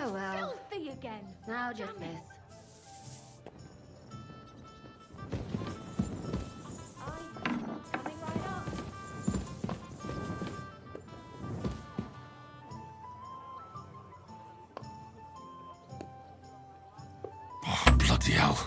Oh well. Filthy again. Now just this. Coming right up. Oh, bloody hell.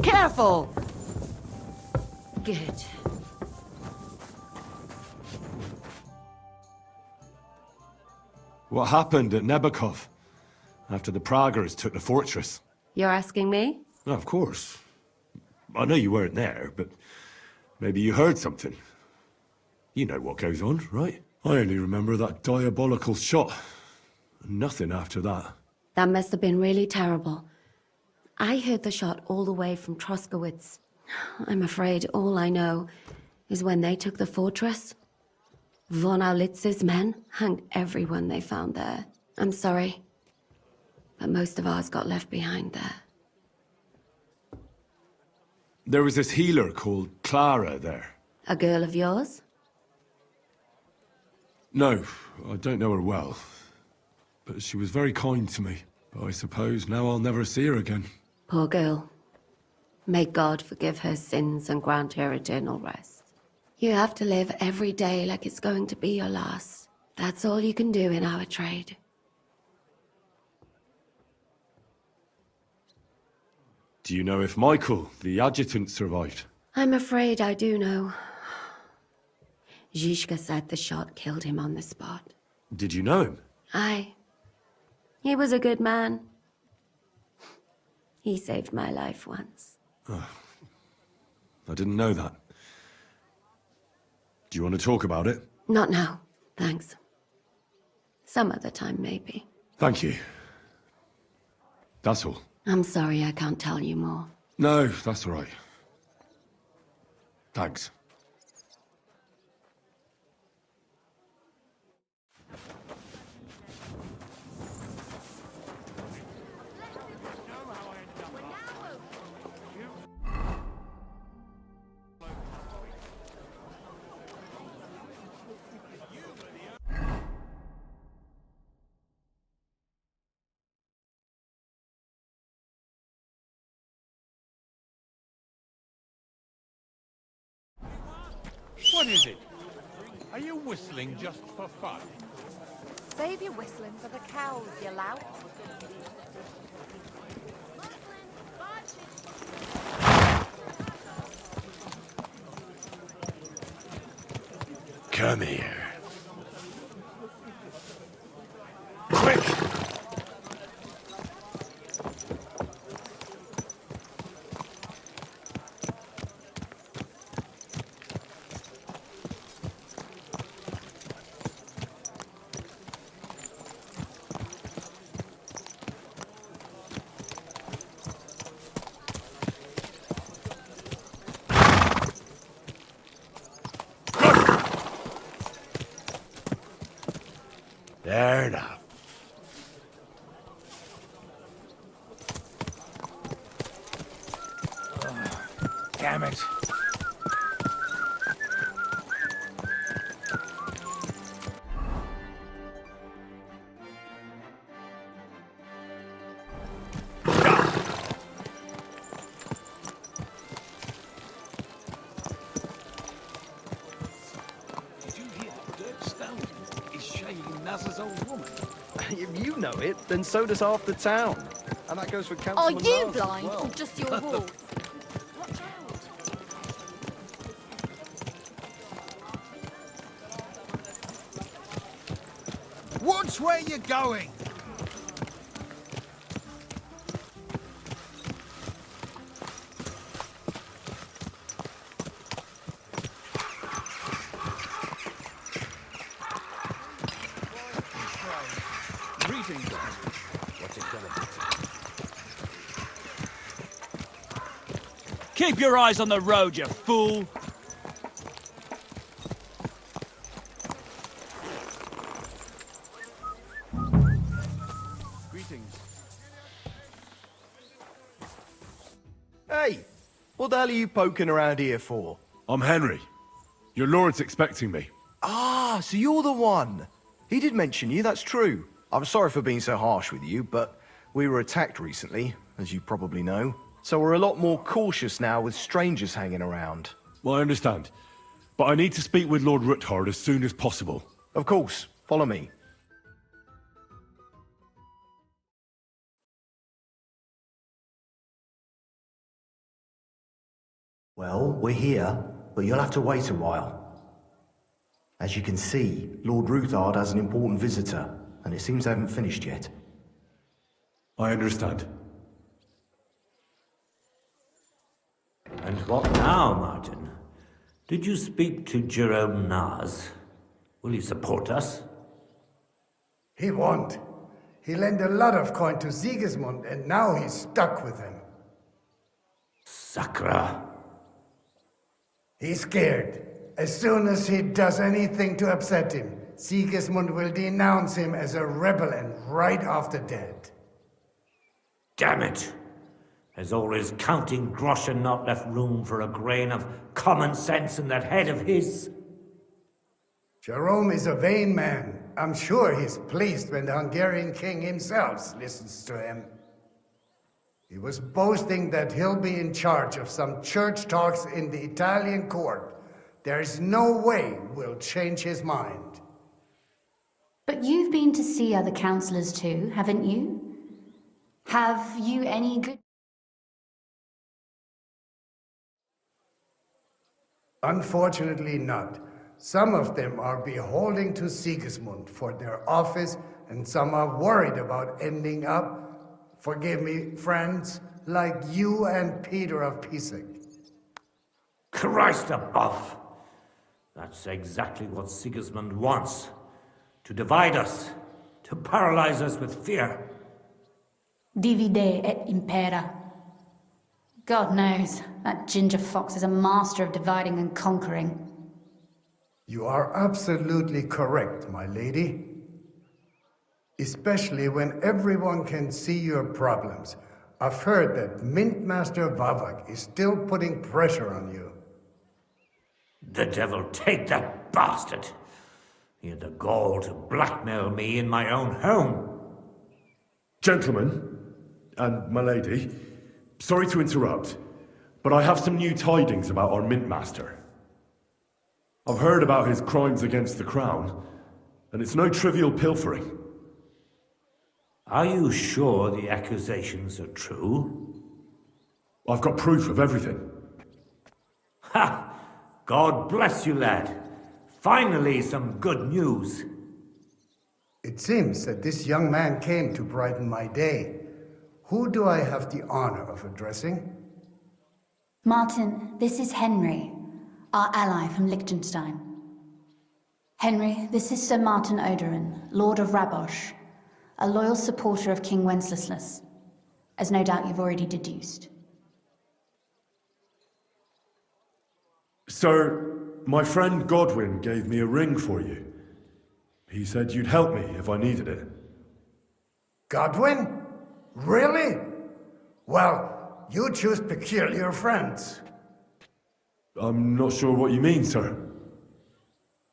Careful! Good. What happened at Nebakov after the Praguers took the fortress? You're asking me? No, of course. I know you weren't there, but maybe you heard something. You know what goes on, right? I only remember that diabolical shot. Nothing after that. That must have been really terrible. I heard the shot all the way from Troskowitz. I'm afraid all I know is when they took the fortress, von Aulitz's men hanged everyone they found there. I'm sorry, but most of ours got left behind there. There was this healer called Clara there. A girl of yours? No, I don't know her well. But she was very kind to me. But I suppose now I'll never see her again. Poor girl. May God forgive her sins and grant her eternal rest. You have to live every day like it's going to be your last. That's all you can do in our trade. Do you know if Michael, the adjutant, survived? I'm afraid I do know. Zizka said the shot killed him on the spot. Did you know him? Aye. He was a good man. He saved my life once. Oh, I didn't know that. Do you want to talk about it? Not now, thanks. Some other time, maybe. Thank you. That's all. I'm sorry I can't tell you more. No, that's all right. Thanks. What is it? Are you whistling just for fun? Save your whistling for the cows, you lout. Come here. Quick! There now. Damn it. If you know it, then so does half the town. And that goes for Are Councilman you Mars as blind well. or just your wolf? Watch out. Watch where you're going! Greetings. What's it gonna be? Keep your eyes on the road, you fool! Hey, what the hell are you poking around here for? I'm Henry. Your lord's expecting me. Ah, so you're the one. He did mention you, that's true. I'm sorry for being so harsh with you, but we were attacked recently, as you probably know. So we're a lot more cautious now with strangers hanging around. Well, I understand. But I need to speak with Lord Ruthard as soon as possible. Of course, follow me. Well, we're here, but you'll have to wait a while. As you can see, Lord Ruthard has an important visitor, and it seems they haven't finished yet. I understand. And what now, Martin? Did you speak to Jerome Naz? Will he support us? He won't. He lent a lot of coin to Sigismund, and now he's stuck with him. Sakra! He's scared. As soon as he does anything to upset him, Sigismund will denounce him as a rebel and right off the dead. Damn it! Has all his counting groschen not left room for a grain of common sense in that head of his? Jerome is a vain man. I'm sure he's pleased when the Hungarian king himself listens to him. He was boasting that he'll be in charge of some church talks in the Italian court. There's no way we'll change his mind. But you've been to see other councillors too, haven't you? Have you any good... Unfortunately not. Some of them are beholden to Sigismund for their office, and some are worried about ending up, forgive me, friends, like you and Peter of Pisek. Christ above! That's exactly what Sigismund wants. To divide us, to paralyze us with fear. Divide et impera. God knows, that ginger fox is a master of dividing and conquering. You are absolutely correct, my lady. Especially when everyone can see your problems. I've heard that Mintmaster Vavak is still putting pressure on you. The devil take that bastard! He had the gall to blackmail me in my own home. Gentlemen, and my lady, sorry to interrupt, but I have some new tidings about our Mint Master. I've heard about his crimes against the crown, and it's no trivial pilfering. Are you sure the accusations are true? I've got proof of everything. Ha! God bless you, lad. Finally, some good news. It seems that this young man came to brighten my day. Who do I have the honor of addressing? Martin, this is Henry, our ally from Liechtenstein. Henry, this is Sir Martin Odorin, Lord of Rabosh, a loyal supporter of King Wenceslas, as no doubt you've already deduced. Sir, my friend Godwin gave me a ring for you. He said you'd help me if I needed it. Godwin? Really? Well, you choose peculiar friends. I'm not sure what you mean, sir.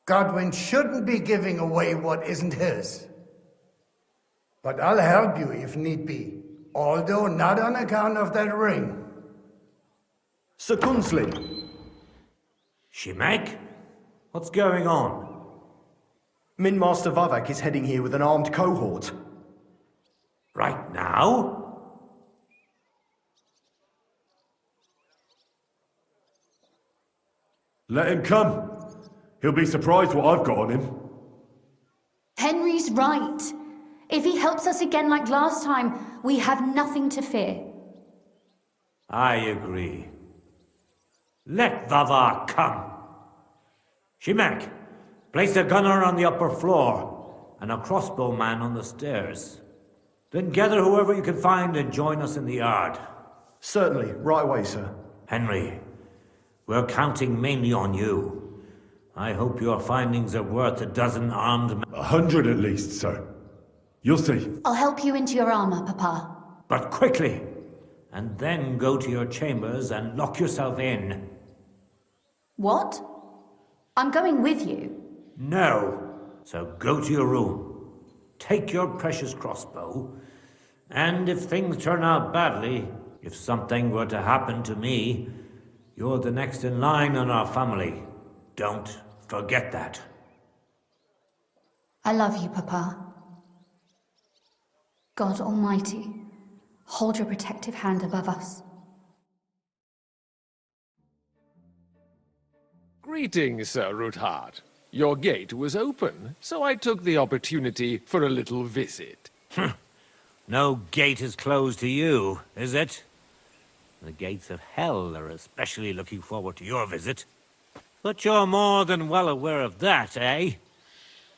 Godwin shouldn't be giving away what isn't his. But I'll help you if need be, although not on account of that ring. Sir Gunslin. Shimek? What's going on? Mintmaster Vavak is heading here with an armed cohort. Right now? Let him come. He'll be surprised what I've got on him. Henry's right. If he helps us again like last time, we have nothing to fear. I agree. Let Vavar come. Shimek, place a gunner on the upper floor and a crossbowman on the stairs. Then gather whoever you can find and join us in the yard. Certainly, right away, sir. Henry, we're counting mainly on you. I hope your findings are worth a dozen armed men. 100 at least, sir. You'll see. I'll help you into your armor, Papa. But quickly, and then go to your chambers and lock yourself in. What? I'm going with you. No. So go to your room. Take your precious crossbow. And if things turn out badly, if something were to happen to me, you're the next in line in our family. Don't forget that. I love you, Papa. God Almighty, hold your protective hand above us. Greetings, Sir Ruthard. Your gate was open, so I took the opportunity for a little visit. No gate is closed to you, is it? The gates of hell are especially looking forward to your visit. But you're more than well aware of that, eh?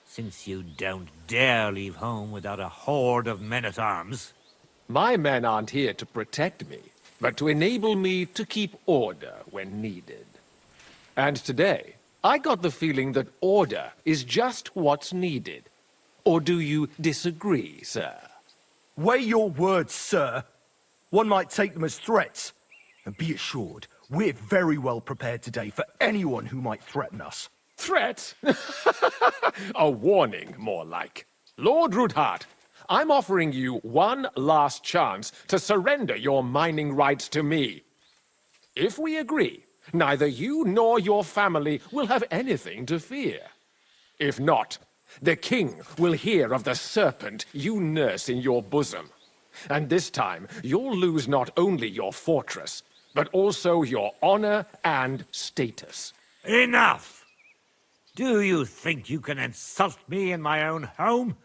Since you don't dare leave home without a horde of men-at-arms. My men aren't here to protect me, but to enable me to keep order when needed. And today, I got the feeling that order is just what's needed. Or do you disagree, sir? Weigh your words, sir. One might take them as threats. And be assured, we're very well prepared today for anyone who might threaten us. Threat? A warning, more like. Lord Ruthard, I'm offering you one last chance to surrender your mining rights to me. If we agree, neither you nor your family will have anything to fear. If not, the king will hear of the serpent you nurse in your bosom. And this time, you'll lose not only your fortress, but also your honor and status. Enough! Do you think you can insult me in my own home?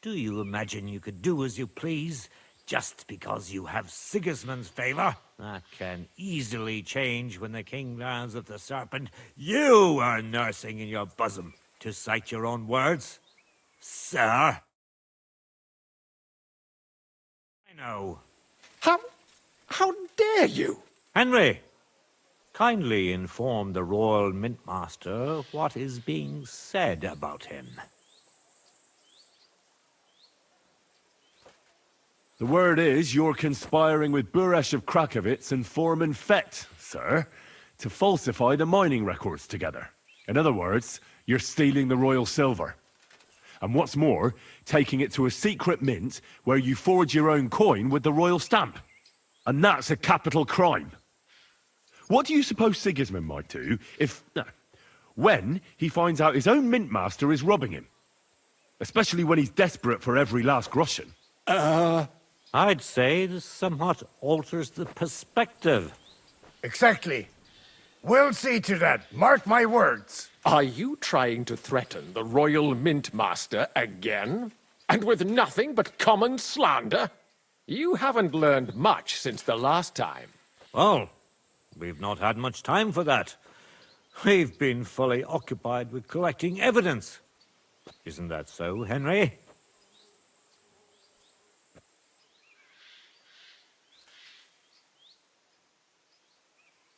Do you imagine you could do as you please, just because you have Sigismund's favor? That can easily change when the king learns of the serpent you are nursing in your bosom, to cite your own words, sir. I know. How dare you? Henry, kindly inform the Royal Mintmaster what is being said about him. The word is you're conspiring with Buresh of Krakowitz and Foreman Fett, sir, to falsify the mining records together. In other words, you're stealing the royal silver. And what's more, taking it to a secret mint where you forge your own coin with the royal stamp. And that's a capital crime. What do you suppose Sigismund might do when he finds out his own mintmaster is robbing him? Especially when he's desperate for every last groschen. I'd say this somewhat alters the perspective. Exactly. We'll see to that. Mark my words. Are you trying to threaten the Royal Mintmaster again? And with nothing but common slander? You haven't learned much since the last time. Well, we've not had much time for that. We've been fully occupied with collecting evidence. Isn't that so, Henry?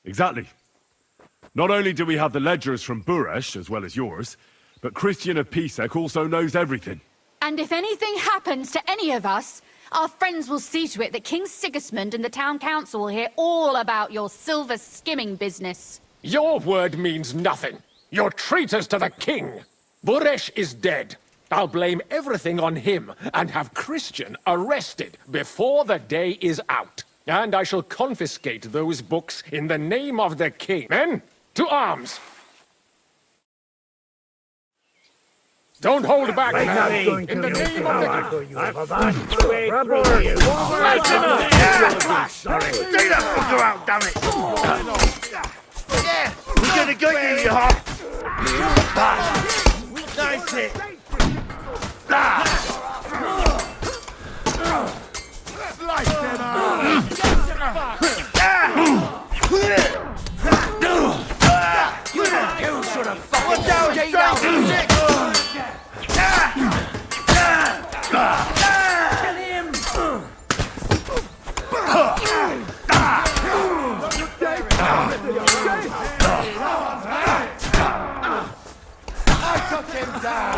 Exactly. Not only do we have the ledgers from Buresh, as well as yours, but Christian of Pisek also knows everything. And if anything happens to any of us, our friends will see to it that King Sigismund and the town council will hear all about your silver skimming business. Your word means nothing. You're traitors to the king. Buresh is dead. I'll blame everything on him and have Christian arrested before the day is out. And I shall confiscate those books in the name of the king. Men, to arms! Don't hold back now! In the name of the king! Stay the fucker out, damn it! Yeah, we're gonna get you, you hop! Nice hit! Slice them out! You should have fucking down, down!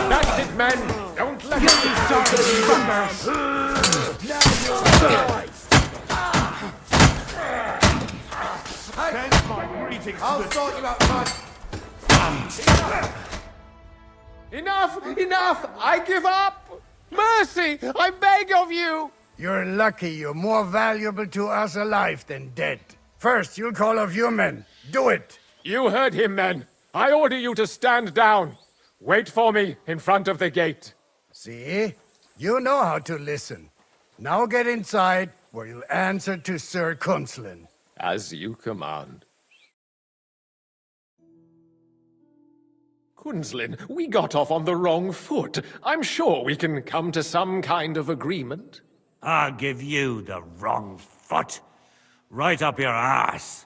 That's it, men! Don't let him be sorry, fuckers! politics. I'll sort you out, bud. Enough! Enough! I give up! Mercy! I beg of you! You're lucky you're more valuable to us alive than dead. First, you'll call off your men. Do it. You heard him, men. I order you to stand down. Wait for me in front of the gate. See? You know how to listen. Now get inside, where you'll answer to Sir Kunslin. As you command. Kunslin, we got off on the wrong foot. I'm sure we can come to some kind of agreement. I'll give you the wrong foot. Right up your ass.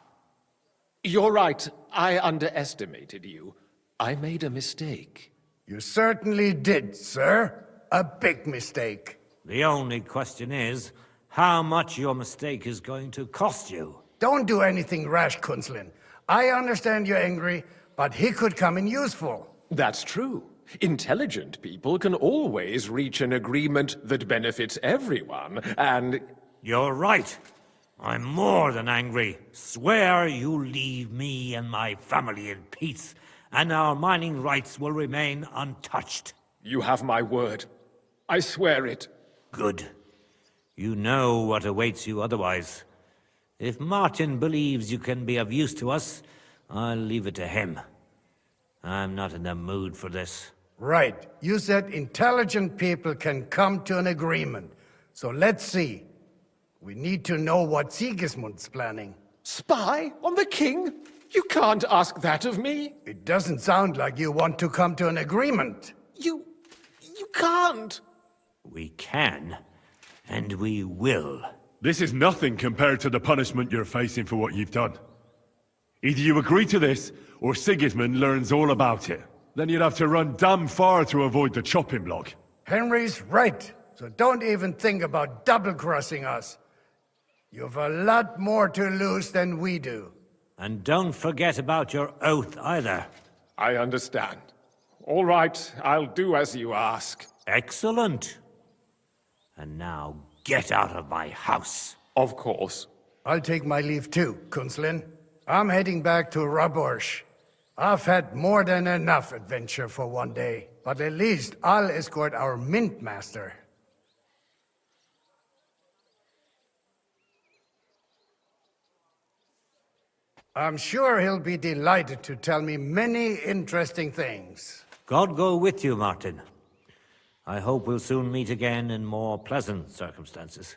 You're right. I underestimated you. I made a mistake. You certainly did, sir. A big mistake. The only question is, how much your mistake is going to cost you. Don't do anything rash, Kunslin. I understand you're angry, but he could come in useful. That's true. Intelligent people can always reach an agreement that benefits everyone, and... You're right. I'm more than angry. Swear you'll leave me and my family in peace, and our mining rights will remain untouched. You have my word. I swear it. Good. You know what awaits you otherwise. If Martin believes you can be of use to us, I'll leave it to him. I'm not in the mood for this. Right. You said intelligent people can come to an agreement. So let's see. We need to know what Sigismund's planning. Spy on the king? You can't ask that of me. It doesn't sound like you want to come to an agreement. You can't. We can, and we will. This is nothing compared to the punishment you're facing for what you've done. Either you agree to this, or Sigismund learns all about it. Then you'd have to run damn far to avoid the chopping block. Henry's right. So don't even think about double-crossing us. You've a lot more to lose than we do. And don't forget about your oath either. I understand. All right, I'll do as you ask. Excellent. And now get out of my house. Of course. I'll take my leave too, Kunslin. I'm heading back to Raborsh. I've had more than enough adventure for one day, but at least I'll escort our mint master. I'm sure he'll be delighted to tell me many interesting things. God go with you, Martin. I hope we'll soon meet again in more pleasant circumstances.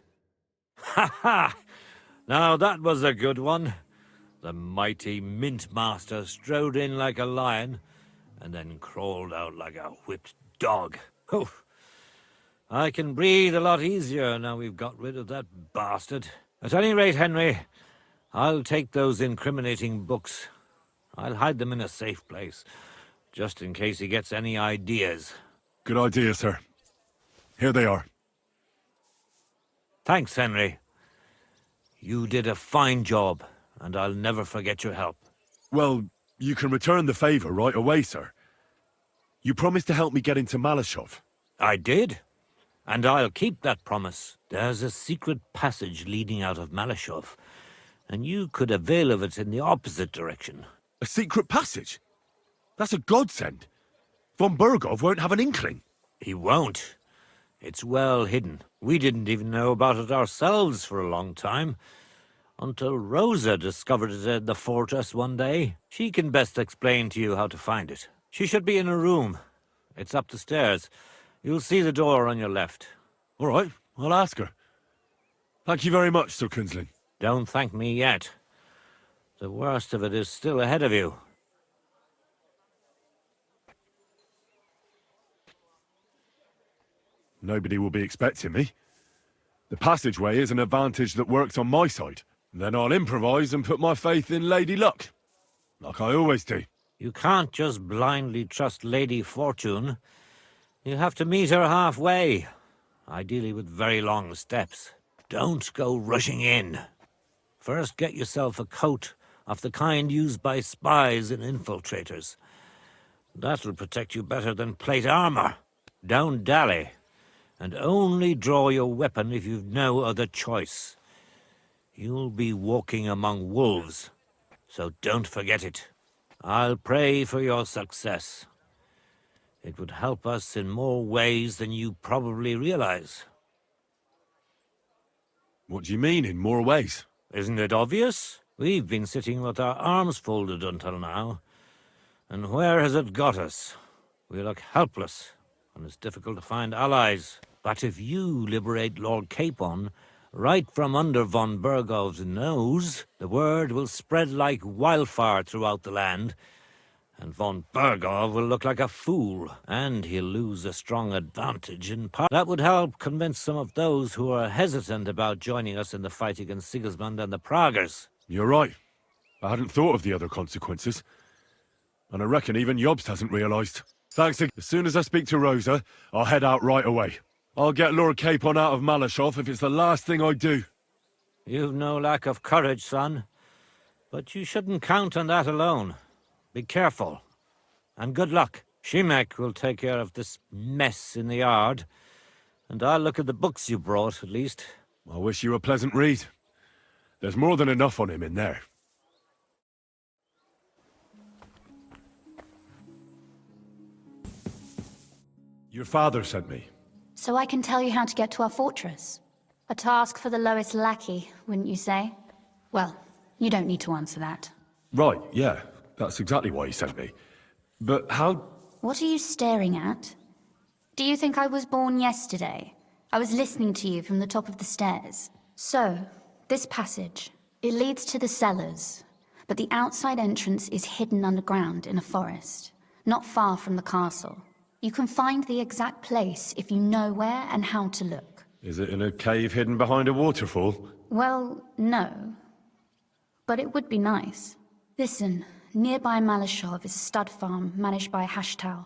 Ha ha! Now that was a good one. The mighty Mint Master strode in like a lion, and then crawled out like a whipped dog. Oof. I can breathe a lot easier now we've got rid of that bastard. At any rate, Henry, I'll take those incriminating books. I'll hide them in a safe place, just in case he gets any ideas. Good idea, sir. Here they are. Thanks, Henry. You did a fine job, and I'll never forget your help. Well, you can return the favor right away, sir. You promised to help me get into Malashov. I did, and I'll keep that promise. There's a secret passage leading out of Malashov, and you could avail of it in the opposite direction. A secret passage? That's a godsend. Von Burgov won't have an inkling. He won't. It's well hidden. We didn't even know about it ourselves for a long time, until Rosa discovered it in the fortress one day. She can best explain to you how to find it. She should be in a room. It's up the stairs. You'll see the door on your left. All right, I'll ask her. Thank you very much, Sir Kunslin. Don't thank me yet. The worst of it is still ahead of you. Nobody will be expecting me. The passageway is an advantage that works on my side. Then I'll improvise and put my faith in Lady Luck. Like I always do. You can't just blindly trust Lady Fortune. You have to meet her halfway, ideally with very long steps. Don't go rushing in. First get yourself a coat of the kind used by spies and infiltrators. That'll protect you better than plate armor. Don't dally, and only draw your weapon if you've no other choice. You'll be walking among wolves, so don't forget it. I'll pray for your success. It would help us in more ways than you probably realize. What do you mean, in more ways? Isn't it obvious? We've been sitting with our arms folded until now. And where has it got us? We look helpless, and it's difficult to find allies. But if you liberate Lord Capon, right from under von Burgov's nose, the word will spread like wildfire throughout the land, and von Burgov will look like a fool, and he'll lose a strong advantage in part. That would help convince some of those who are hesitant about joining us in the fight against Sigismund and the Praguers. You're right. I hadn't thought of the other consequences. And I reckon even Jobst hasn't realised. Thanks again. As soon as I speak to Rosa, I'll head out right away. I'll get Lord Capon out of Malashov if it's the last thing I do. You've no lack of courage, son. But you shouldn't count on that alone. Be careful. And good luck. Shimek will take care of this mess in the yard. And I'll look at the books you brought, at least. I wish you a pleasant read. There's more than enough on him in there. Your father sent me. So I can tell you how to get to our fortress. A task for the lowest lackey, wouldn't you say? Well, you don't need to answer that. Right, yeah. That's exactly why he sent me. But how... What are you staring at? Do you think I was born yesterday? I was listening to you from the top of the stairs. So, this passage, it leads to the cellars, but the outside entrance is hidden underground in a forest, not far from the castle. You can find the exact place if you know where and how to look. Is it in a cave hidden behind a waterfall? Well, no. But it would be nice. Listen, nearby Malashov is a stud farm managed by Hashtal,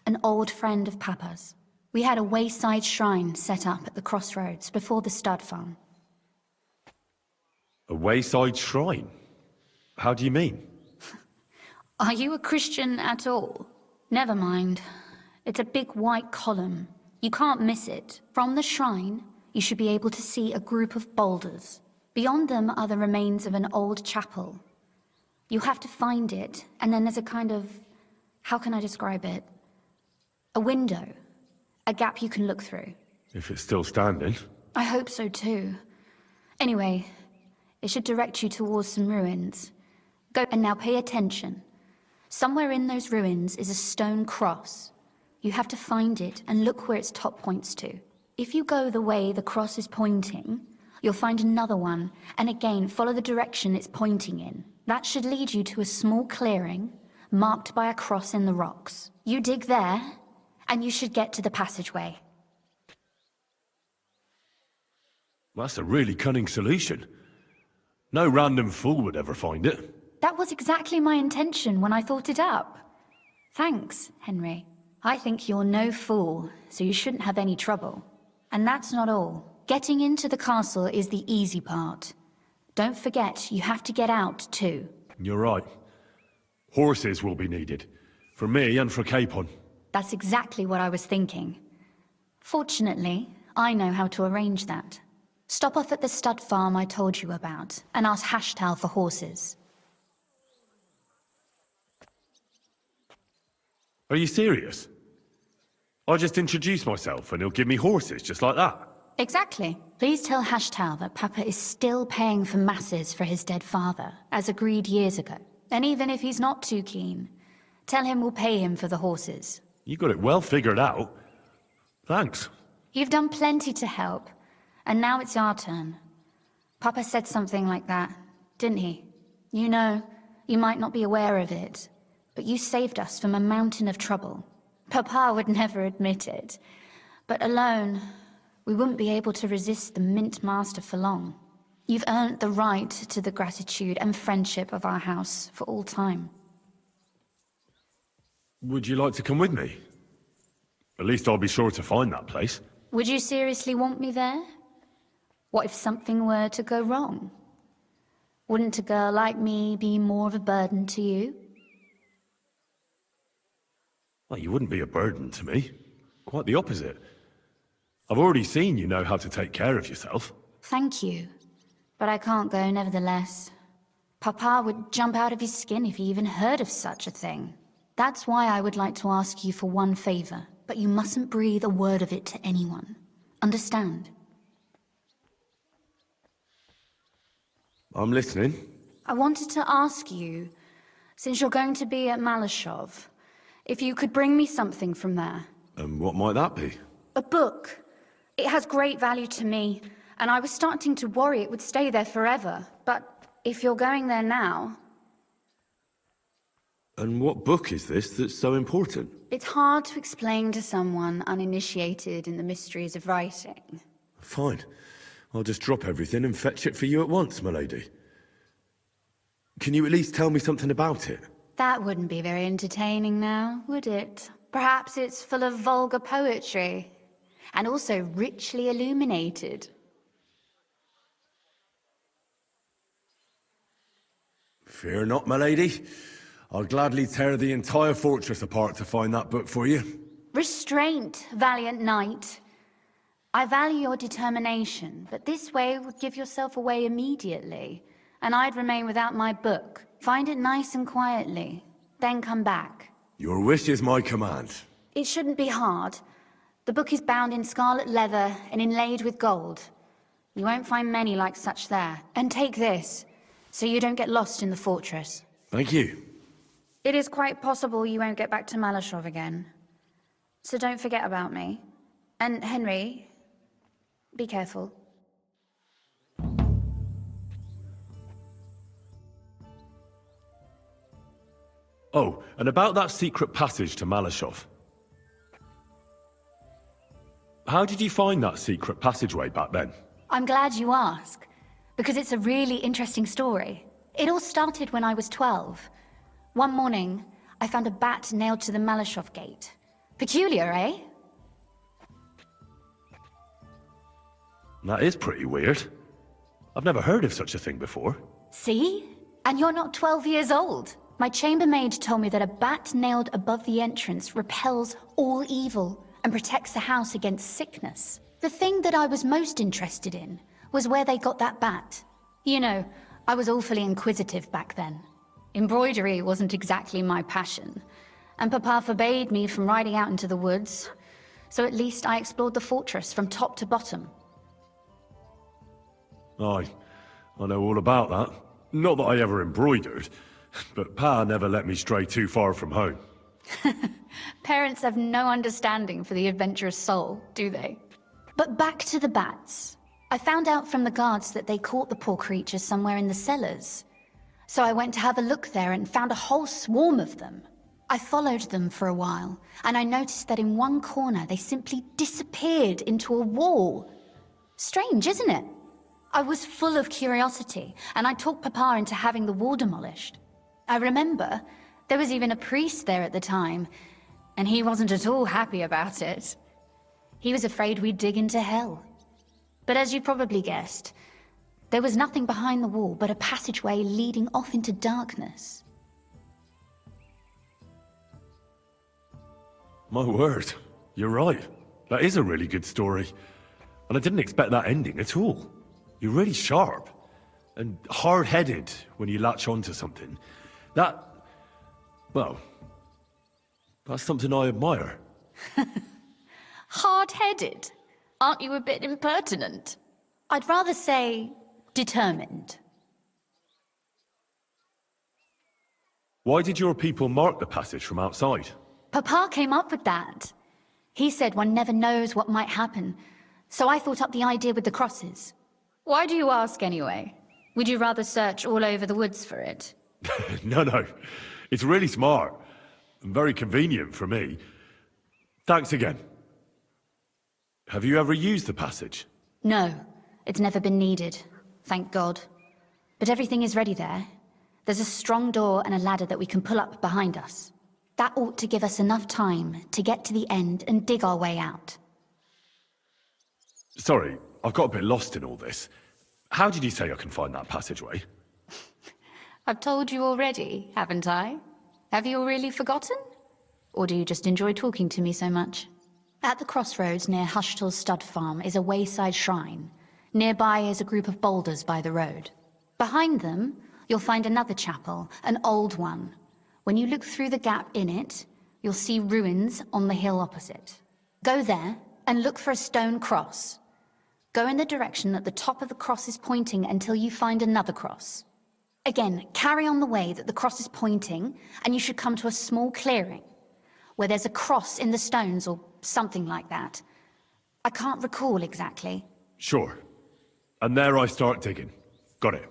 an old friend of Papa's. We had a wayside shrine set up at the crossroads before the stud farm. A wayside shrine? How do you mean? Are you a Christian at all? Never mind. It's a big white column. You can't miss it. From the shrine, you should be able to see a group of boulders. Beyond them are the remains of an old chapel. You have to find it, and then there's a kind of... how can I describe it? A window. A gap you can look through. If it's still standing. I hope so too. Anyway, it should direct you towards some ruins. Go, and now pay attention. Somewhere in those ruins is a stone cross. You have to find it and look where its top points to. If you go the way the cross is pointing, you'll find another one, and again follow the direction it's pointing in. That should lead you to a small clearing, marked by a cross in the rocks. You dig there, and you should get to the passageway. That's a really cunning solution. No random fool would ever find it. That was exactly my intention when I thought it up. Thanks, Henry. I think you're no fool, so you shouldn't have any trouble. And that's not all. Getting into the castle is the easy part. Don't forget, you have to get out, too. You're right. Horses will be needed. For me and for Capon. That's exactly what I was thinking. Fortunately, I know how to arrange that. Stop off at the stud farm I told you about, and ask Hashtal for horses. Are you serious? I'll just introduce myself and he'll give me horses just like that. Exactly. Please tell Hashtal that Papa is still paying for masses for his dead father, as agreed years ago. And even if he's not too keen, tell him we'll pay him for the horses. You got it well figured out. Thanks. You've done plenty to help, and now it's our turn. Papa said something like that, didn't he? You know, you might not be aware of it, but you saved us from a mountain of trouble. Papa would never admit it, but alone, we wouldn't be able to resist the Mint Master for long. You've earned the right to the gratitude and friendship of our house for all time. Would you like to come with me? At least I'll be sure to find that place. Would you seriously want me there? What if something were to go wrong? Wouldn't a girl like me be more of a burden to you? Well, you wouldn't be a burden to me. Quite the opposite. I've already seen you know how to take care of yourself. Thank you, but I can't go nevertheless. Papa would jump out of his skin if he even heard of such a thing. That's why I would like to ask you for one favor, but you mustn't breathe a word of it to anyone. Understand? I'm listening. I wanted to ask you, since you're going to be at Malashov, if you could bring me something from there. And what might that be? A book. It has great value to me, and I was starting to worry it would stay there forever. But if you're going there now... And what book is this that's so important? It's hard to explain to someone uninitiated in the mysteries of writing. Fine. I'll just drop everything and fetch it for you at once, my lady. Can you at least tell me something about it? That wouldn't be very entertaining now, would it? Perhaps it's full of vulgar poetry, and also richly illuminated. Fear not, my lady. I'll gladly tear the entire fortress apart to find that book for you. Restraint, valiant knight. I value your determination, but this way would give yourself away immediately, and I'd remain without my book. Find it nice and quietly, then come back. Your wish is my command. It shouldn't be hard. The book is bound in scarlet leather and inlaid with gold. You won't find many like such there. And take this, so you don't get lost in the fortress. Thank you. It is quite possible you won't get back to Malashov again. So don't forget about me. And Henry, be careful. Oh, and about that secret passage to Malashov. How did you find that secret passageway back then? I'm glad you ask, because it's a really interesting story. It all started when I was 12. One morning, I found a bat nailed to the Malashov gate. Peculiar, eh? That is pretty weird. I've never heard of such a thing before. See? And you're not 12 years old. My chambermaid told me that a bat nailed above the entrance repels all evil and protects the house against sickness. The thing that I was most interested in was where they got that bat. You know, I was awfully inquisitive back then. Embroidery wasn't exactly my passion, and Papa forbade me from riding out into the woods, so at least I explored the fortress from top to bottom. I know all about that. Not that I ever embroidered, but Pa never let me stray too far from home. Parents have no understanding for the adventurous soul, do they? But back to the bats. I found out from the guards that they caught the poor creatures somewhere in the cellars. So I went to have a look there and found a whole swarm of them. I followed them for a while, and I noticed that in one corner they simply disappeared into a wall. Strange, isn't it? I was full of curiosity, and I talked Papa into having the wall demolished. I remember there was even a priest there at the time, and he wasn't at all happy about it. He was afraid we'd dig into hell. But as you probably guessed, there was nothing behind the wall but a passageway leading off into darkness. My word, you're right. That is a really good story. And I didn't expect that ending at all. You're really sharp and hard-headed when you latch onto something. Well, that's something I admire. Hard-headed? Aren't you a bit impertinent? I'd rather say determined. Why did your people mark the passage from outside? Papa came up with that. He said one never knows what might happen, so I thought up the idea with the crosses. Why do you ask anyway? Would you rather search all over the woods for it? No. It's really smart. And very convenient for me. Thanks again. Have you ever used the passage? No, it's never been needed, thank God. But everything is ready there. There's a strong door and a ladder that we can pull up behind us. That ought to give us enough time to get to the end and dig our way out. Sorry, I've got a bit lost in all this. How did you say I can find that passageway? I've told you already, haven't I? Have you really forgotten? Or do you just enjoy talking to me so much? At the crossroads near Hushtal's stud farm is a wayside shrine. Nearby is a group of boulders by the road. Behind them you'll find another chapel, an old one. When you look through the gap in it, you'll see ruins on the hill opposite. Go there and look for a stone cross. Go in the direction that the top of the cross is pointing until you find another cross. Again, carry on the way that the cross is pointing, and you should come to a small clearing, where there's a cross in the stones or something like that. I can't recall exactly. Sure. And there I start digging. Got it.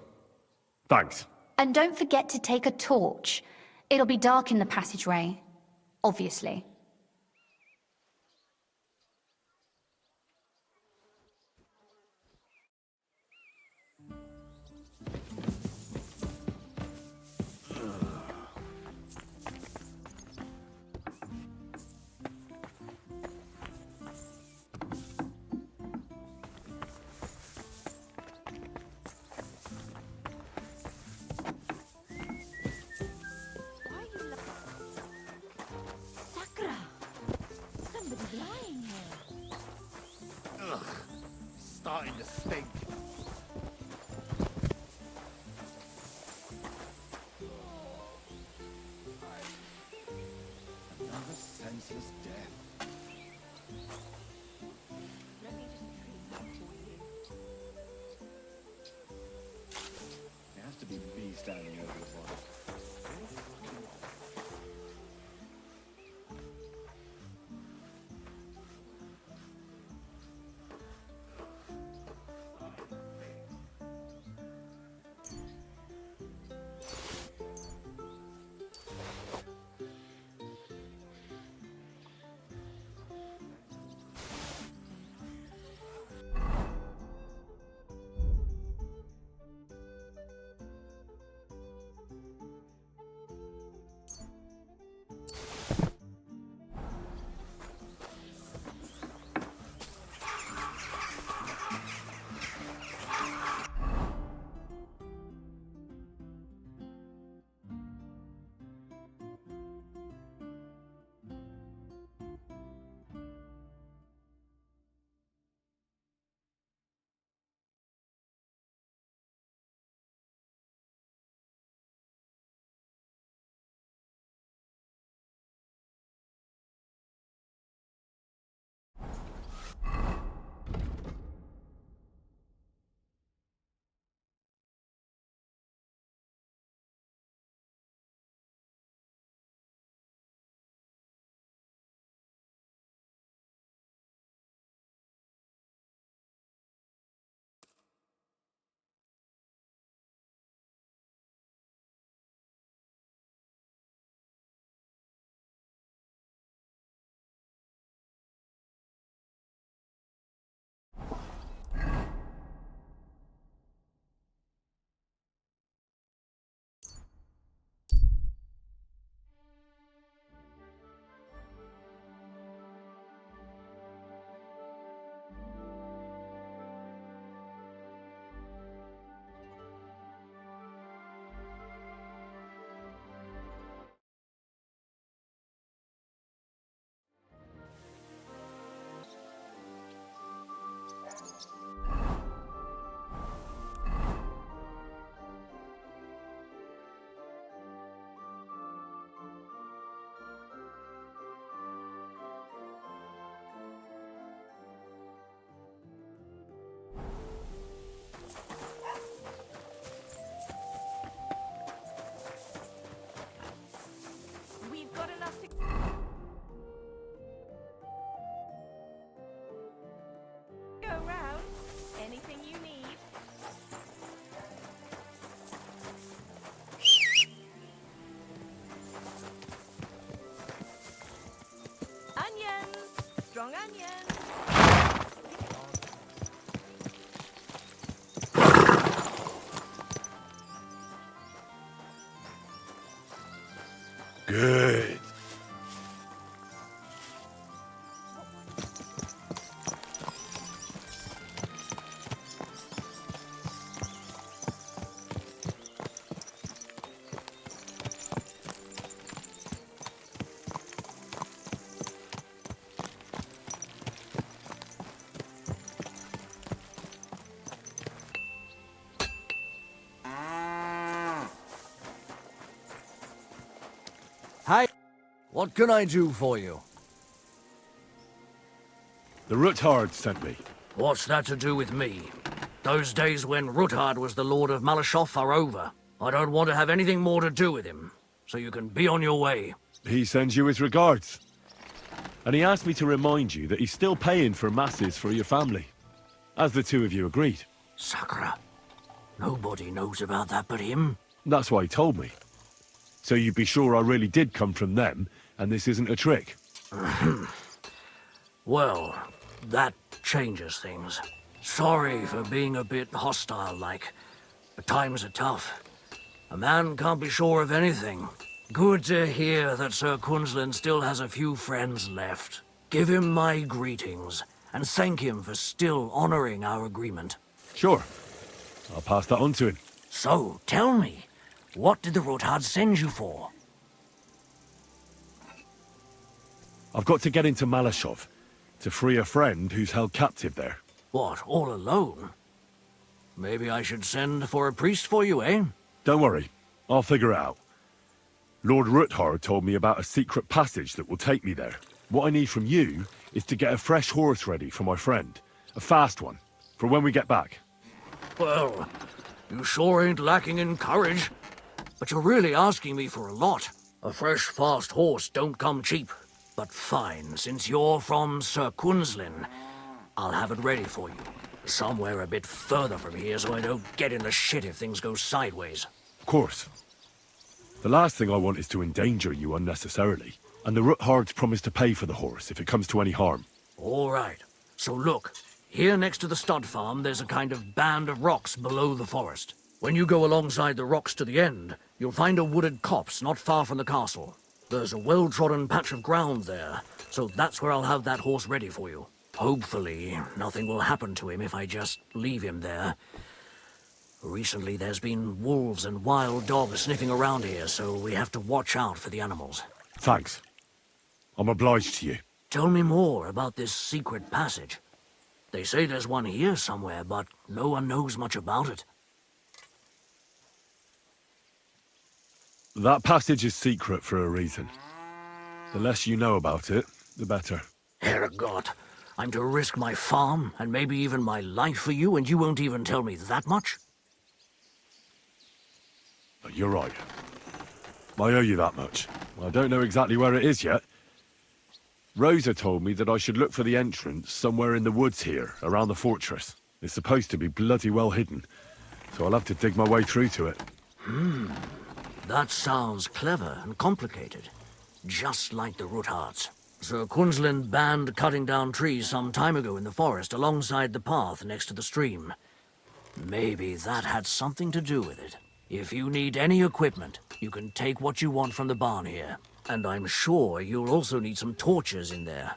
Thanks. And don't forget to take a torch. It'll be dark in the passageway, obviously. Starting to stink. Another senseless death. Let me just treat that for you. There has to be bees standing over the body. We've got enough to go round. Anything you need. Onions! Strong onions! Good. Hi. What can I do for you? The Ruthard sent me. What's that to do with me? Those days when Ruthard was the Lord of Malashoff are over. I don't want to have anything more to do with him, so you can be on your way. He sends you his regards. And he asked me to remind you that he's still paying for masses for your family, as the two of you agreed. Sakura. Nobody knows about that but him. That's why he told me. So you'd be sure I really did come from them, and this isn't a trick. Well, that changes things. Sorry for being a bit hostile-like, but times are tough. A man can't be sure of anything. Good to hear that Sir Quinlan still has a few friends left. Give him my greetings, and thank him for still honoring our agreement. Sure. I'll pass that on to him. So, tell me, what did the Ruthard send you for? I've got to get into Malashov, to free a friend who's held captive there. What, all alone? Maybe I should send for a priest for you, eh? Don't worry, I'll figure it out. Lord Ruthard told me about a secret passage that will take me there. What I need from you is to get a fresh horse ready for my friend. A fast one, for when we get back. Well, you sure ain't lacking in courage. But you're really asking me for a lot. A fresh, fast horse don't come cheap. But fine, since you're from Sir Quinlan, I'll have it ready for you. Somewhere a bit further from here so I don't get in the shit if things go sideways. Of course. The last thing I want is to endanger you unnecessarily. And the Ruthards promised to pay for the horse if it comes to any harm. All right. So look, here next to the stud farm, there's a kind of band of rocks below the forest. When you go alongside the rocks to the end, you'll find a wooded copse not far from the castle. There's a well-trodden patch of ground there, so that's where I'll have that horse ready for you. Hopefully, nothing will happen to him if I just leave him there. Recently, there's been wolves and wild dogs sniffing around here, so we have to watch out for the animals. Thanks. I'm obliged to you. Tell me more about this secret passage. They say there's one here somewhere, but no one knows much about it. That passage is secret for a reason. The less you know about it, the better. Herregott, I'm to risk my farm and maybe even my life for you, and you won't even tell me that much? You're right. I owe you that much. I don't know exactly where it is yet. Rosa told me that I should look for the entrance somewhere in the woods here, around the fortress. It's supposed to be bloody well hidden, so I'll have to dig my way through to it. That sounds clever and complicated. Just like the Ruthards. Sir Quinlan banned cutting down trees some time ago in the forest alongside the path next to the stream. Maybe that had something to do with it. If you need any equipment, you can take what you want from the barn here. And I'm sure you'll also need some torches in there.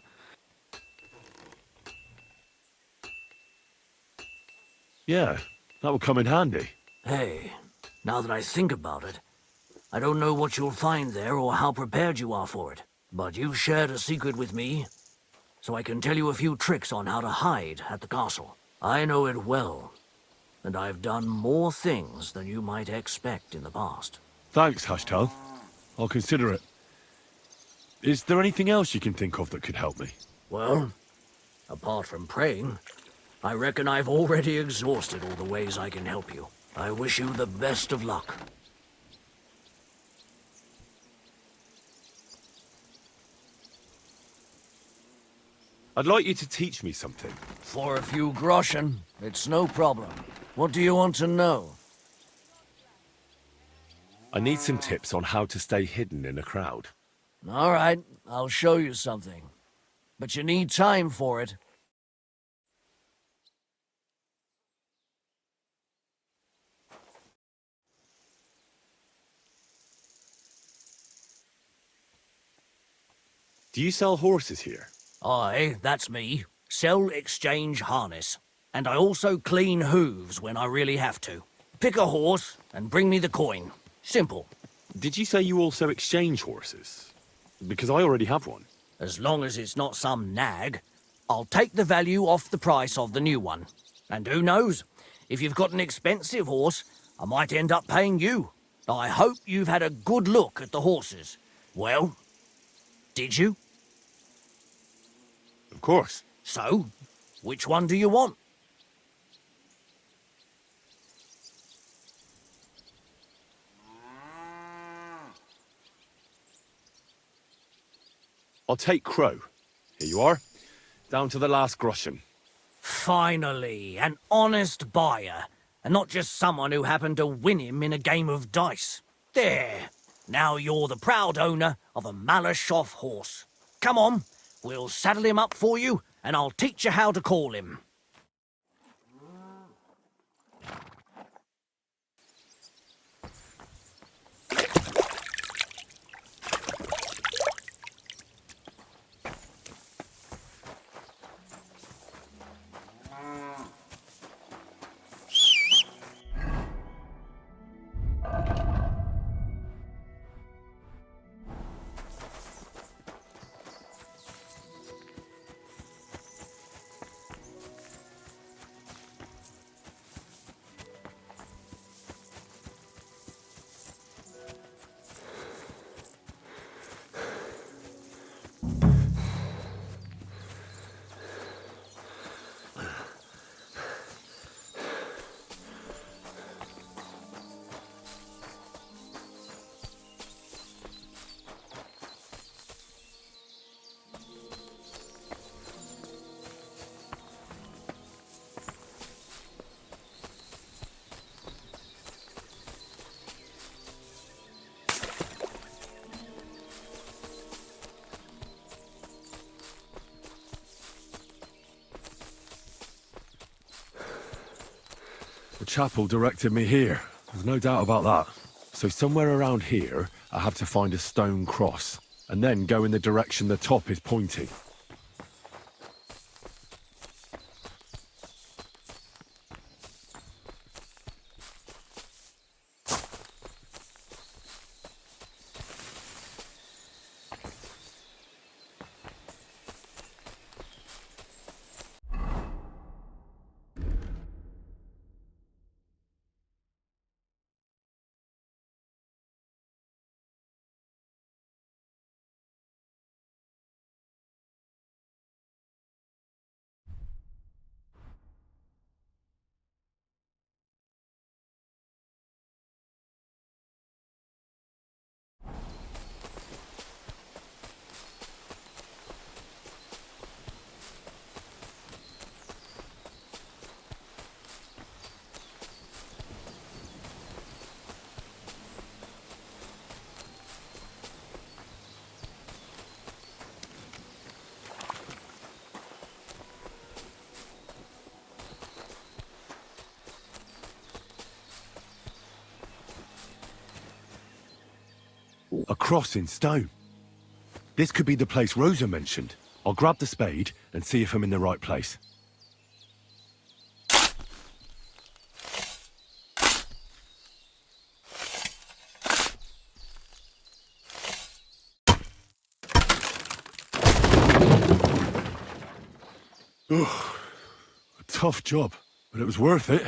Yeah, that will come in handy. Hey, now that I think about it, I don't know what you'll find there or how prepared you are for it. But you shared a secret with me, so I can tell you a few tricks on how to hide at the castle. I know it well, and I've done more things than you might expect in the past. Thanks, Hashtal. I'll consider it. Is there anything else you can think of that could help me? Well, apart from praying, I reckon I've already exhausted all the ways I can help you. I wish you the best of luck. I'd like you to teach me something. For a few groschen, it's no problem. What do you want to know? I need some tips on how to stay hidden in a crowd. All right, I'll show you something. But you need time for it. Do you sell horses here? Aye, that's me. Sell, exchange, harness. And I also clean hooves when I really have to. Pick a horse and bring me the coin. Simple. Did you say you also exchange horses? Because I already have one. As long as it's not some nag, I'll take the value off the price of the new one. And who knows, if you've got an expensive horse, I might end up paying you. I hope you've had a good look at the horses. Well, did you? Of course. So, which one do you want? I'll take Crow. Here you are. Down to the last groschen. Finally, an honest buyer, and not just someone who happened to win him in a game of dice. There. Now you're the proud owner of a Malashoff horse. Come on, we'll saddle him up for you, and I'll teach you how to call him. The chapel directed me here. There's no doubt about that. So somewhere around here, I have to find a stone cross, and then go in the direction the top is pointing. A cross in stone. This could be the place Rosa mentioned. I'll grab the spade and see if I'm in the right place. Ugh, a tough job, but it was worth it.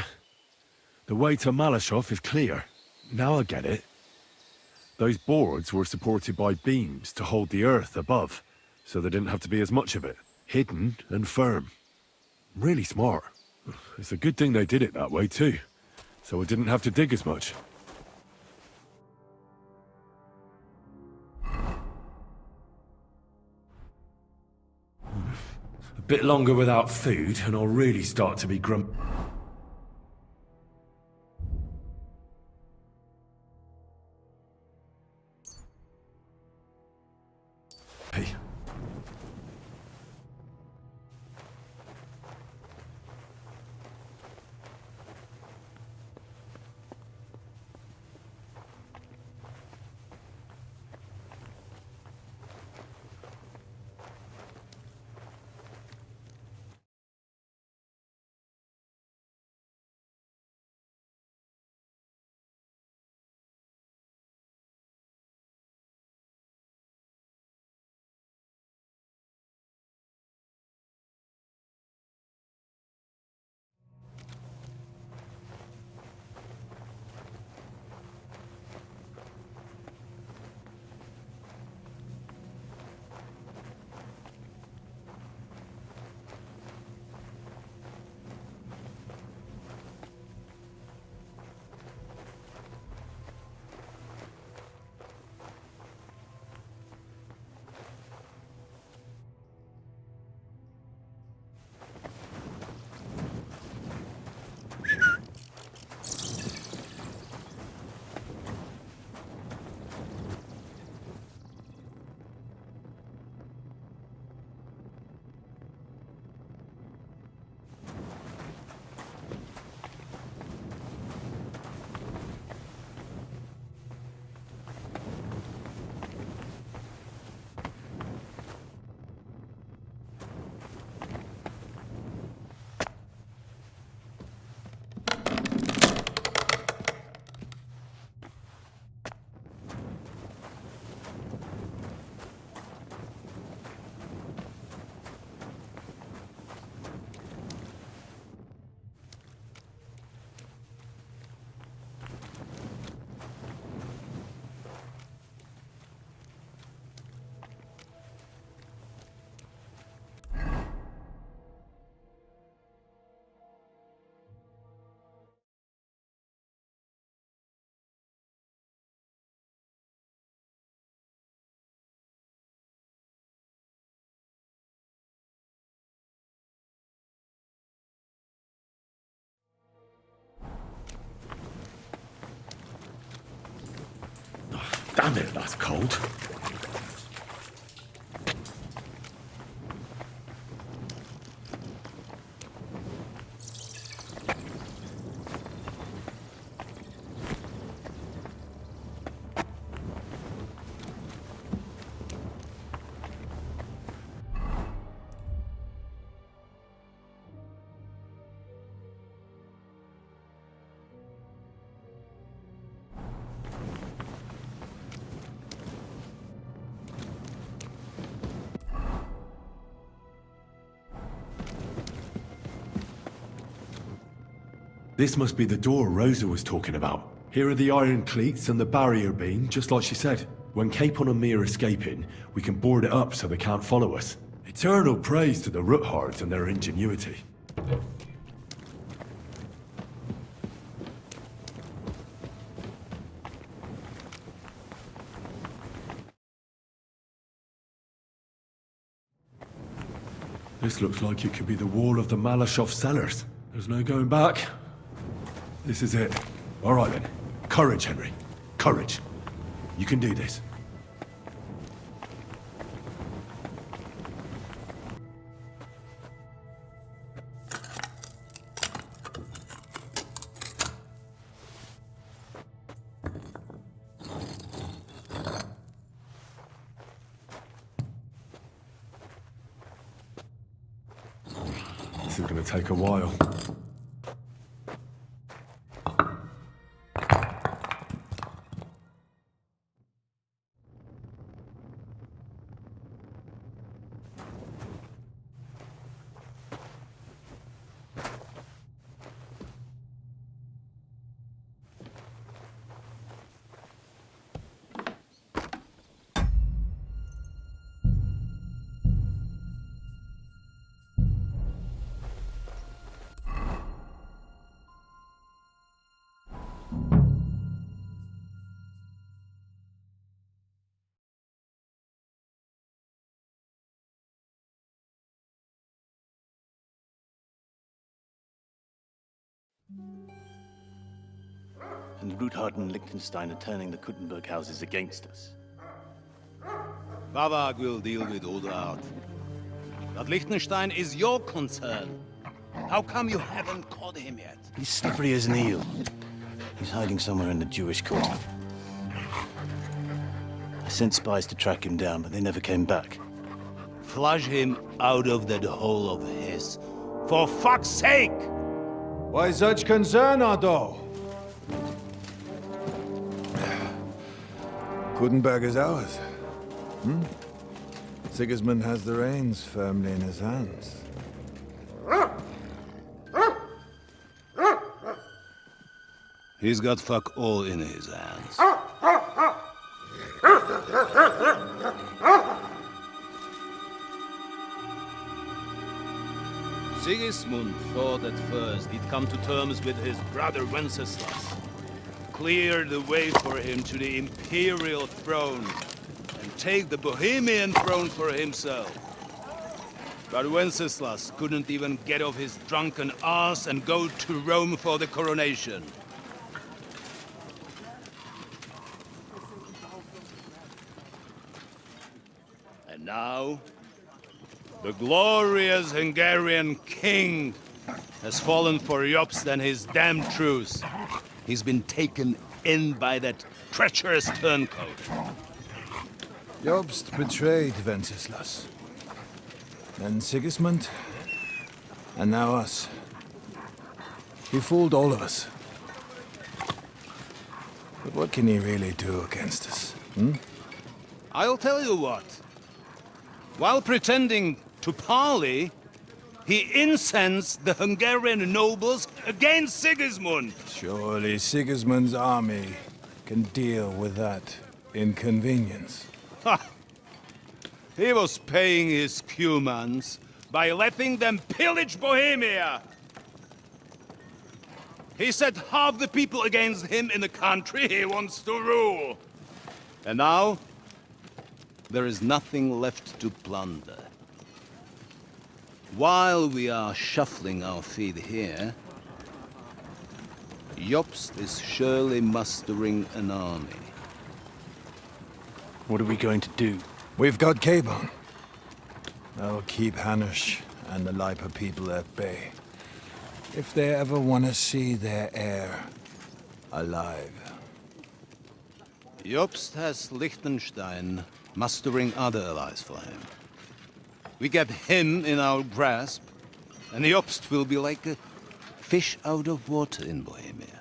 The way to Malashoff is clear. Now I get it. Those boards were supported by beams to hold the earth above, so there didn't have to be as much of it. Hidden and firm. Really smart. It's a good thing they did it that way too, so I didn't have to dig as much. A bit longer without food and I'll really start to be grumpy. Damn it, that's cold. This must be the door Rosa was talking about. Here are the iron cleats and the barrier beam, just like she said. When Capon and me are escaping, we can board it up so they can't follow us. Eternal praise to the Roothards and their ingenuity. This looks like it could be the wall of the Malashov cellars. There's no going back. This is it. All right then. Courage, Henry. Courage. You can do this. This is going to take a while. And Ruthard and Liechtenstein are turning the Kuttenberg houses against us. Bavag will deal with Oderard. But Liechtenstein is your concern. How come you haven't caught him yet? He's slippery as an eel. He's hiding somewhere in the Jewish quarter. I sent spies to track him down, but they never came back. Flush him out of that hole of his. For fuck's sake! Why such concern, Otto? Kuttenberg is ours. Sigismund has the reins firmly in his hands. He's got fuck all in his hands. Sigismund thought at first he'd come to terms with his brother Wenceslas, clear the way for him to the imperial throne, and take the Bohemian throne for himself. But Wenceslas couldn't even get off his drunken ass and go to Rome for the coronation. And now, the glorious Hungarian king has fallen for Jobst and his damned truce. He's been taken in by that treacherous turncoat. Jobst betrayed Wenceslas. Then Sigismund, and now us. He fooled all of us. But what can he really do against us, I'll tell you what. While pretending to parley, he incensed the Hungarian nobles against Sigismund. Surely Sigismund's army can deal with that inconvenience. Ha! He was paying his Cumans by letting them pillage Bohemia. He set half the people against him in the country he wants to rule. And now, there is nothing left to plunder. While we are shuffling our feet here, Jobst is surely mustering an army. What are we going to do? We've got Cabon. I'll keep Hanish and the Lipa people at bay. If they ever want to see their heir alive. Jobst has Liechtenstein mustering other allies for him. We get him in our grasp, and Jobst will be like a fish out of water in Bohemia.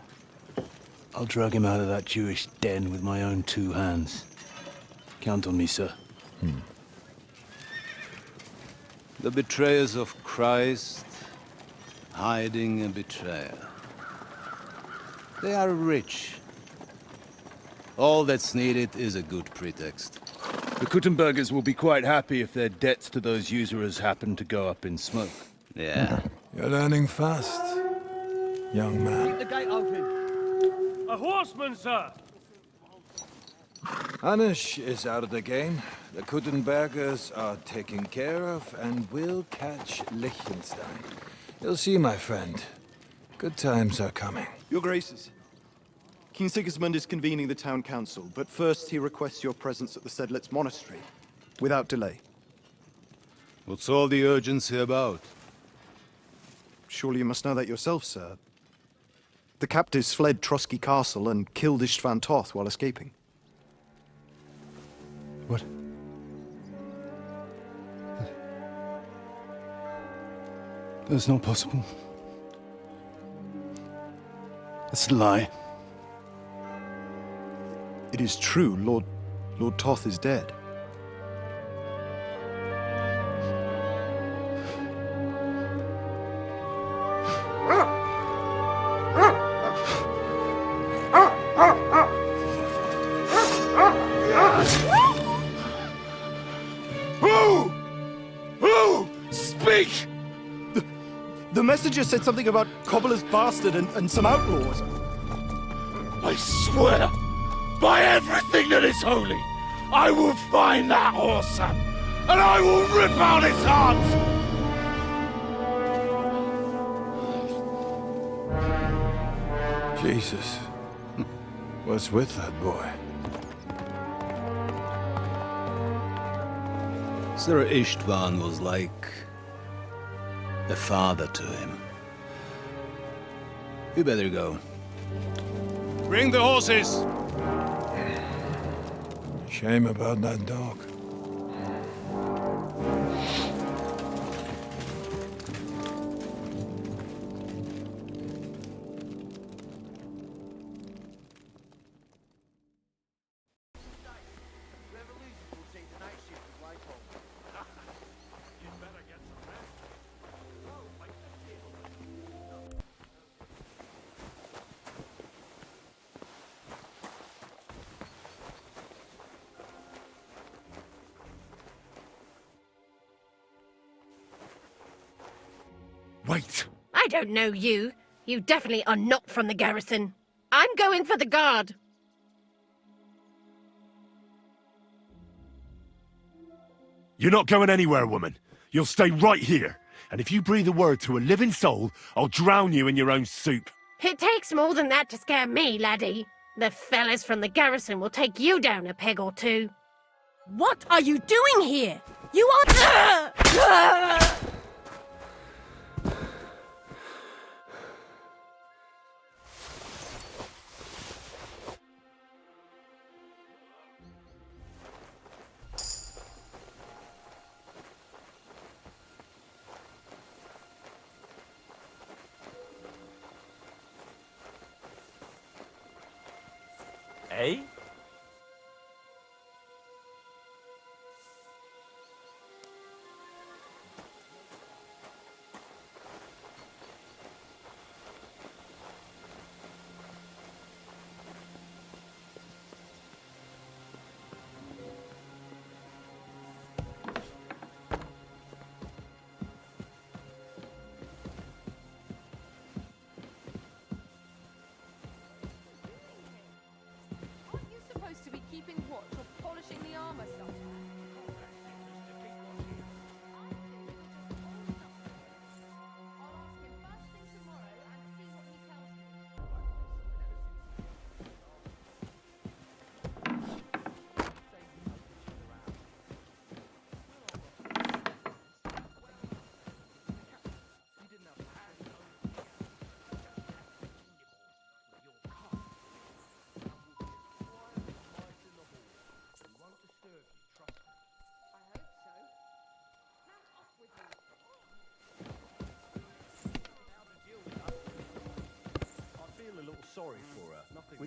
I'll drag him out of that Jewish den with my own 2 hands. Count on me, sir. The betrayers of Christ, hiding a betrayer. They are rich. All that's needed is a good pretext. The Kuttenbergers will be quite happy if their debts to those usurers happen to go up in smoke. Yeah. You're learning fast, young man. Keep the gate open. A horseman, sir! Hanish is out of the game. The Kuttenbergers are taken care of, and we'll catch Liechtenstein. You'll see, my friend. Good times are coming. Your Graces, King Sigismund is convening the town council, but first he requests your presence at the Sedlitz monastery, without delay. What's all the urgency about? Surely you must know that yourself, sir. The captives fled Trotsky Castle and killed Istvan Toth while escaping. What? That's not possible. That's a lie. It is true, Lord Toth is dead. Who? Speak! The messenger said something about Cobbler's bastard and some outlaws. I swear, by everything that is holy, I will find that whoreson, and I will rip out his heart! Jesus. What's with that boy? Sir Istvan was like a father to him. You better go. Bring the horses! Shame about that dog. Wait! I don't know you. You definitely are not from the garrison. I'm going for the guard. You're not going anywhere, woman. You'll stay right here. And if you breathe a word to a living soul, I'll drown you in your own soup. It takes more than that to scare me, laddie. The fellas from the garrison will take you down a peg or two. What are you doing here? You are... Eh? supposed to be keeping watch or polishing the armor somewhere?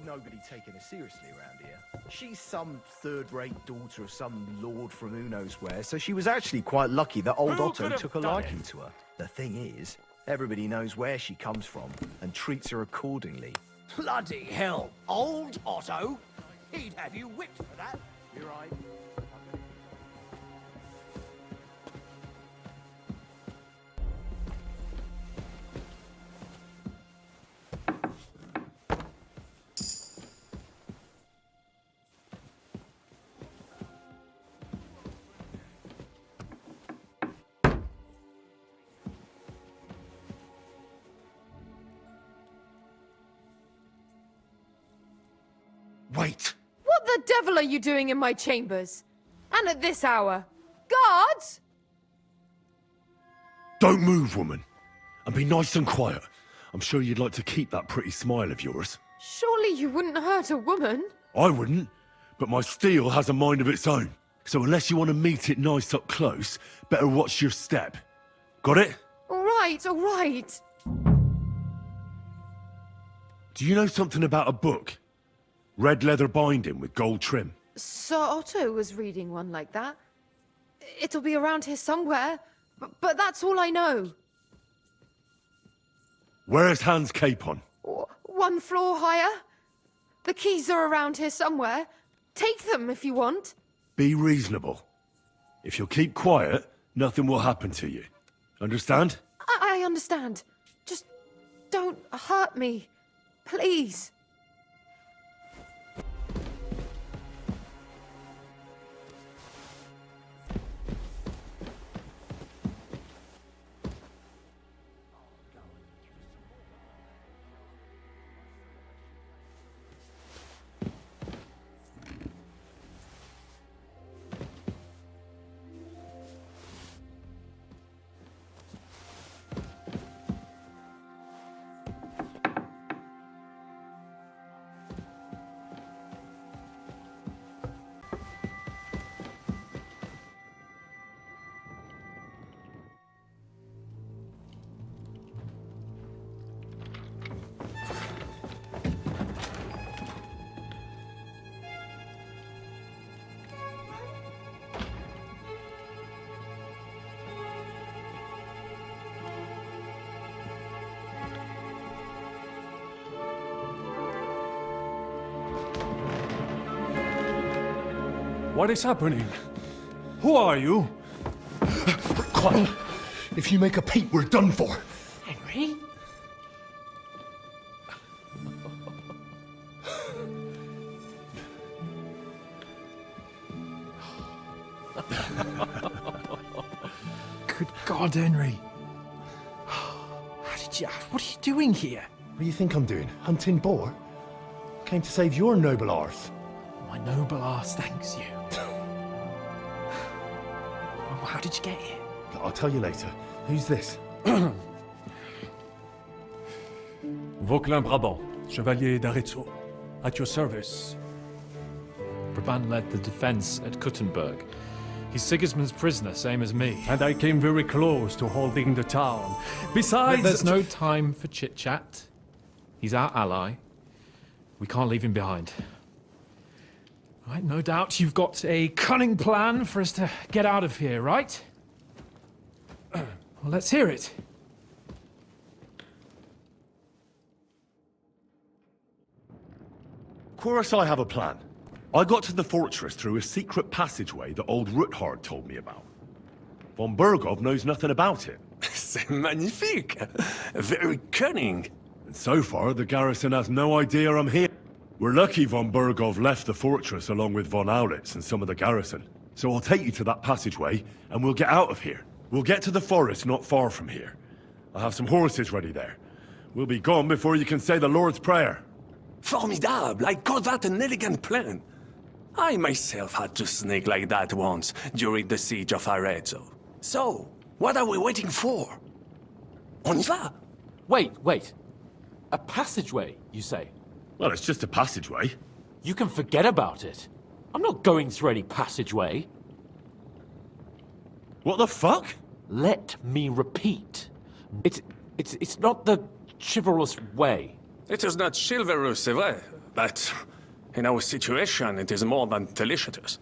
nobody taking her seriously around here. She's some third-rate daughter of some lord from who knows where, so she was actually quite lucky that old Who Otto could have took a done liking to her. The thing is, everybody knows where she comes from and treats her accordingly. Bloody hell! Old Otto? He'd have you whipped for that. You're right. Wait! What the devil are you doing in my chambers? And at this hour? Guards? Don't move, woman. And be nice and quiet. I'm sure you'd like to keep that pretty smile of yours. Surely you wouldn't hurt a woman? I wouldn't, but my steel has a mind of its own. So unless you want to meet it nice up close, better watch your step. Got it? All right, all right. Do you know something about a book? Red leather binding with gold trim. Sir Otto was reading one like that. It'll be around here somewhere, but that's all I know. Where's Hans Capon? One floor higher. The keys are around here somewhere. Take them if you want. Be reasonable. If you'll keep quiet, nothing will happen to you. Understand? I understand. Just don't hurt me. Please. What is happening? Who are you? Quiet. If you make a peep, we're done for. Henry? Good God, Henry. What are you doing here? What do you think I'm doing? Hunting boar? Came to save your noble arse. My noble arse thanks you. Well, how did you get here? I'll tell you later. Who's this? Vauquelin Brabant, Chevalier d'Arezzo, at your service. Brabant led the defense at Kuttenberg. He's Sigismund's prisoner, same as me. And I came very close to holding the town. Besides... There's no time for chit-chat. He's our ally. We can't leave him behind. Right, no doubt you've got a cunning plan for us to get out of here, right? Well, let's hear it. Of course I have a plan. I got to the fortress through a secret passageway that old Ruthard told me about. Von Bergov knows nothing about it. C'est magnifique! Very cunning. And so far, the garrison has no idea I'm here. We're lucky Von Bergov left the fortress along with Von Aulitz and some of the garrison. So I'll take you to that passageway, and we'll get out of here. We'll get to the forest not far from here. I'll have some horses ready there. We'll be gone before you can say the Lord's Prayer. Formidable! I call that an elegant plan. I myself had to sneak like that once during the siege of Arezzo. So, what are we waiting for? On y va! Wait. A passageway, you say? Well, it's just a passageway. You can forget about it. I'm not going through any passageway. What the fuck? Let me repeat. It's not the chivalrous way. It is not chivalrous, c'est vrai. But in our situation, it is more than delicious.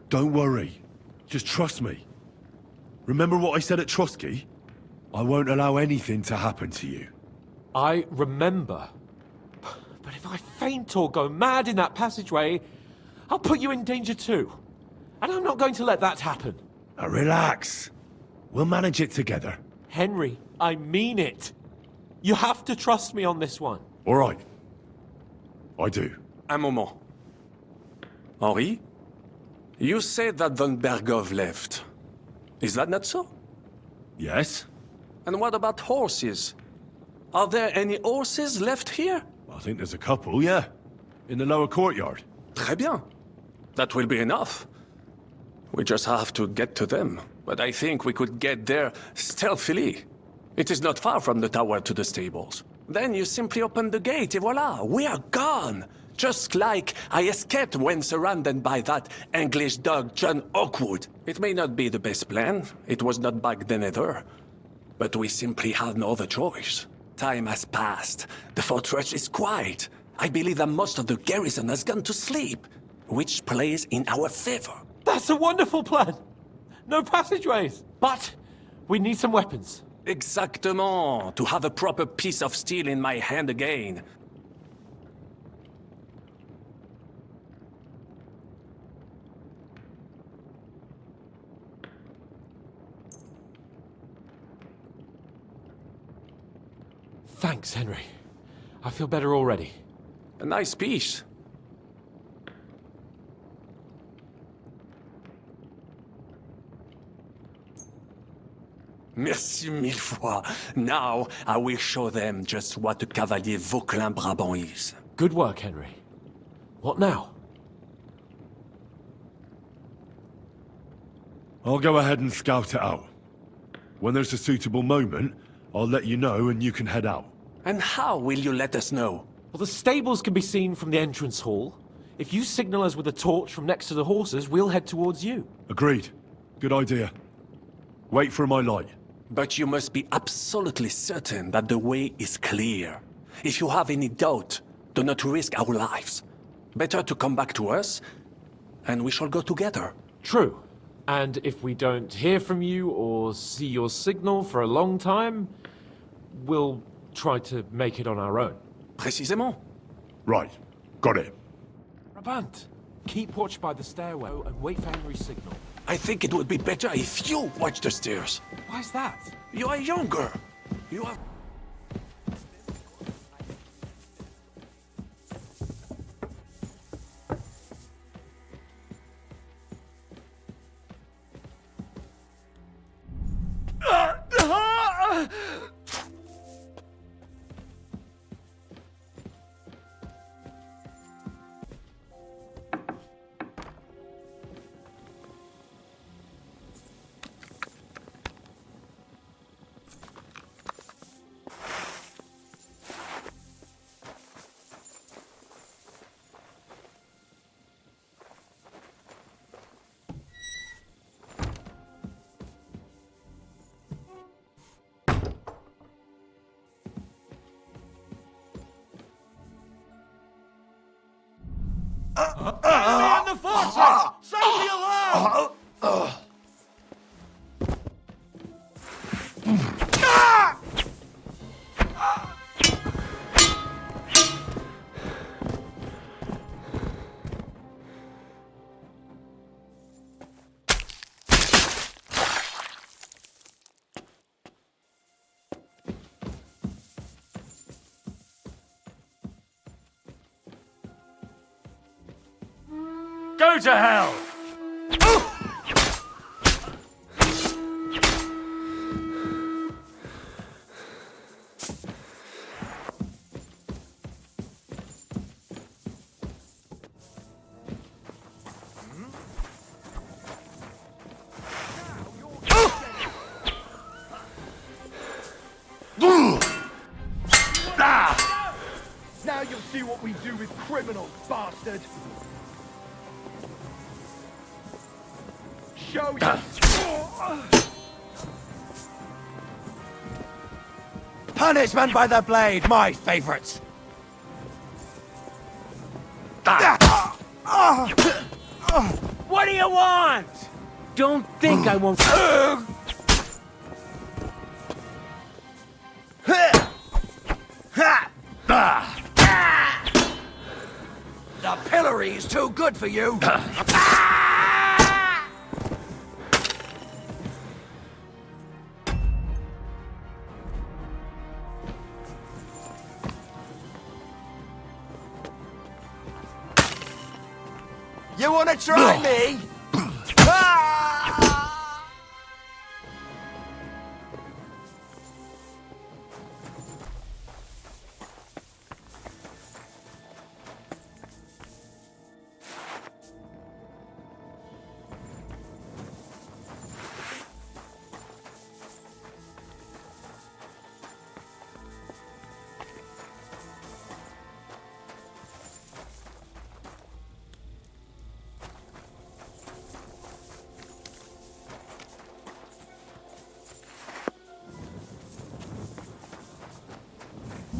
Don't worry. Just trust me. Remember what I said at Trotsky? I won't allow anything to happen to you. I remember. But if I faint or go mad in that passageway, I'll put you in danger too. And I'm not going to let that happen. Now relax. We'll manage it together. Henry, I mean it. You have to trust me on this one. All right. I do. Un moment. Henri? You said that Von Bergov left. Is that not so? Yes. And what about horses? Are there any horses left here? I think there's a couple, yeah. In the lower courtyard. Très bien. That will be enough. We just have to get to them. But I think we could get there stealthily. It is not far from the tower to the stables. Then you simply open the gate, et voila, we are gone! Just like I escaped when surrounded by that English dog John Oakwood. It may not be the best plan. It was not back then either. But we simply had no other choice. Time has passed. The fortress is quiet. I believe that most of the garrison has gone to sleep, which plays in our favor. That's a wonderful plan. No passageways. But we need some weapons. Exactement. To have a proper piece of steel in my hand again. Thanks, Henry. I feel better already. A nice piece. Merci mille fois. Now, I will show them just what a Cavalier Vauquelin-Brabant is. Good work, Henry. What now? I'll go ahead and scout it out. When there's a suitable moment, I'll let you know and you can head out. And how will you let us know? Well, the stables can be seen from the entrance hall. If you signal us with a torch from next to the horses, we'll head towards you. Agreed. Good idea. Wait for my light. But you must be absolutely certain that the way is clear. If you have any doubt, do not risk our lives. Better to come back to us, and we shall go together. True. And if we don't hear from you or see your signal for a long time, we'll try to make it on our own. Précisément. Right. Got it. Brabant, keep watch by the stairway and wait for Henry's signal. I think it would be better if you watch the stairs. Why's that? You are younger. You are... Enemy on the fortress! Sound the alarm! Go to hell! Now you'll see what we do with criminals, bastard! Show you! Punishment by the blade, my favorites. What do you want? Don't think I won't... The pillory's too good for you. You wanna try me?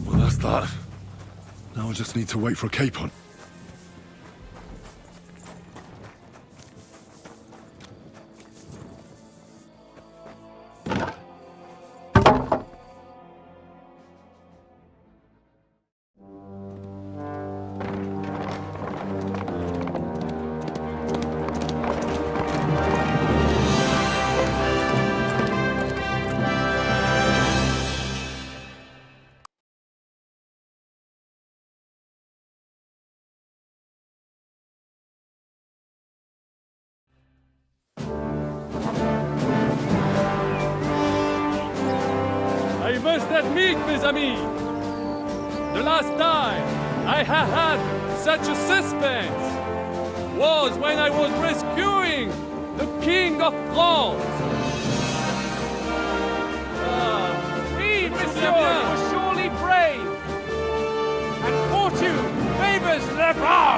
Well, that's that. Now I just need to wait for a capon. I must admit, mes amis, the last time I had such a suspense was when I was rescuing the King of France. Oui, monsieur, you were surely brave. And fortune favors le brave.